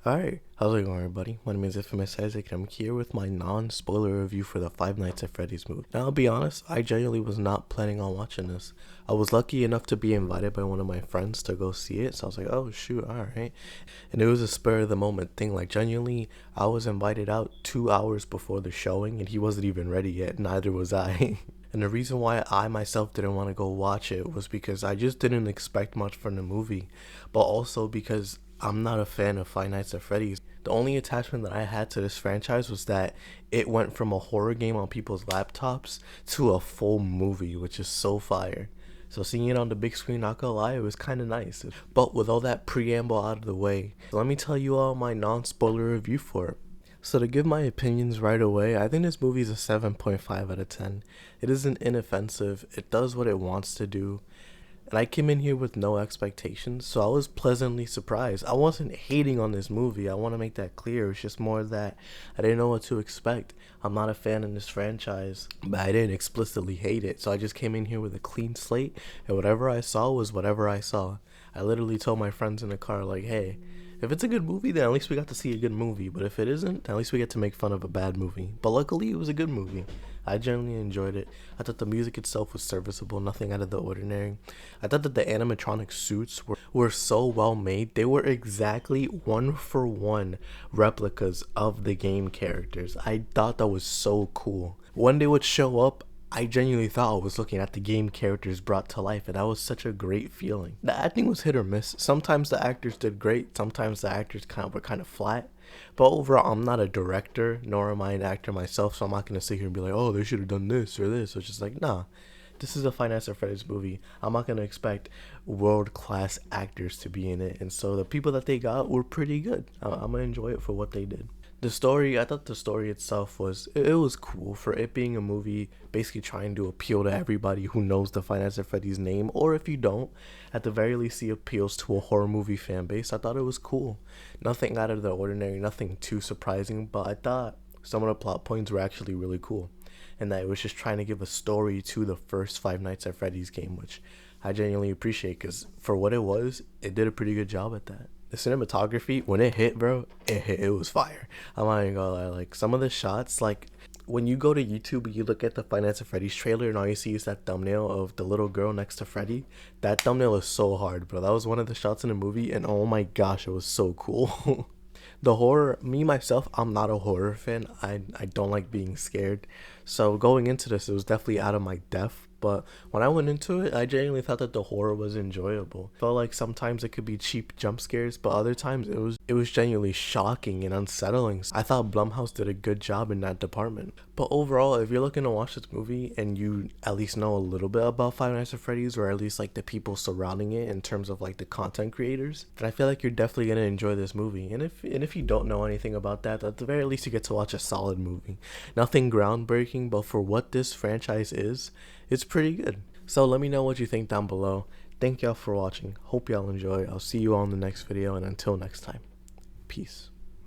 Alright, how's it going everybody? My name is Infamous Isaac and I'm here with my non-spoiler review for the Five Nights at Freddy's movie. Now I'll be honest, I genuinely was not planning on watching this. I was lucky enough to be invited by one of my friends to go see it, so I was like, oh shoot, alright. And it was a spur of the moment thing, like genuinely, I was invited out 2 hours before the showing and he wasn't even ready yet, neither was I. And the reason why I myself didn't want to go watch it was because I just didn't expect much from the movie, but also because I'm not a fan of Five Nights at Freddy's. The only attachment that I had to this franchise was that it went from a horror game on people's laptops to a full movie, which is so fire. So seeing it on the big screen, not gonna lie, it was kind of nice. But with all that preamble out of the way, let me tell you all my non-spoiler review for it. So to give my opinions right away, I think this movie is a 7.5 out of 10. It isn't inoffensive, it does what it wants to do. And I came in here with no expectations, so I was pleasantly surprised. I wasn't hating on this movie, I want to make that clear. It's just more that I didn't know what to expect. I'm not a fan of this franchise, but I didn't explicitly hate it. So I just came in here with a clean slate, and whatever I saw was whatever I saw. I literally told my friends in the car, like, hey, if it's a good movie, then at least we got to see a good movie. But if it isn't, at least we get to make fun of a bad movie. But luckily, it was a good movie. I genuinely enjoyed it. I thought the music itself was serviceable, nothing out of the ordinary. I thought that the animatronic suits were so well made. They were exactly one-for-one replicas of the game characters. I thought that was so cool. When they would show up, I genuinely thought I was looking at the game characters brought to life, and that was such a great feeling. The acting was hit or miss. Sometimes the actors did great, sometimes the actors were kind of flat. But overall, I'm not a director, nor am I an actor myself, so I'm not going to sit here and be like, oh, they should have done this or this. It's just like, nah, this is a Five Nights at Freddy's movie. I'm not going to expect world-class actors to be in it, and so the people that they got were pretty good. I'm going to enjoy it for what they did. The story, I thought the story itself it was cool for it being a movie basically trying to appeal to everybody who knows the Five Nights at Freddy's name, or if you don't, at the very least he appeals to a horror movie fan base. I thought it was cool. Nothing out of the ordinary, nothing too surprising, but I thought some of the plot points were actually really cool. And that it was just trying to give a story to the first Five Nights at Freddy's game, which I genuinely appreciate because for what it was, it did a pretty good job at that. The cinematography, when it hit, bro, it was fire. I'm not even gonna lie, like, some of the shots, like, when you go to YouTube and you look at the Five Nights at Freddy's trailer and all you see is that thumbnail of the little girl next to Freddy, that thumbnail is so hard, bro. That was one of the shots in the movie, and oh my gosh, it was so cool. The horror, me myself, I'm not a horror fan. I don't like being scared. So going into this, it was definitely out of my depth. But when I went into it, I genuinely thought that the horror was enjoyable. Felt like sometimes it could be cheap jump scares, but other times it was genuinely shocking and unsettling. I thought Blumhouse did a good job in that department. But overall, if you're looking to watch this movie and you at least know a little bit about Five Nights at Freddy's, or at least like the people surrounding it in terms of like the content creators, then I feel like you're definitely gonna enjoy this movie. And if you don't know anything about that, at the very least you get to watch a solid movie. Nothing groundbreaking, but for what this franchise is, it's pretty good. So let me know what you think down below. Thank y'all for watching. Hope y'all enjoy. I'll see you all in the next video, and until next time, peace.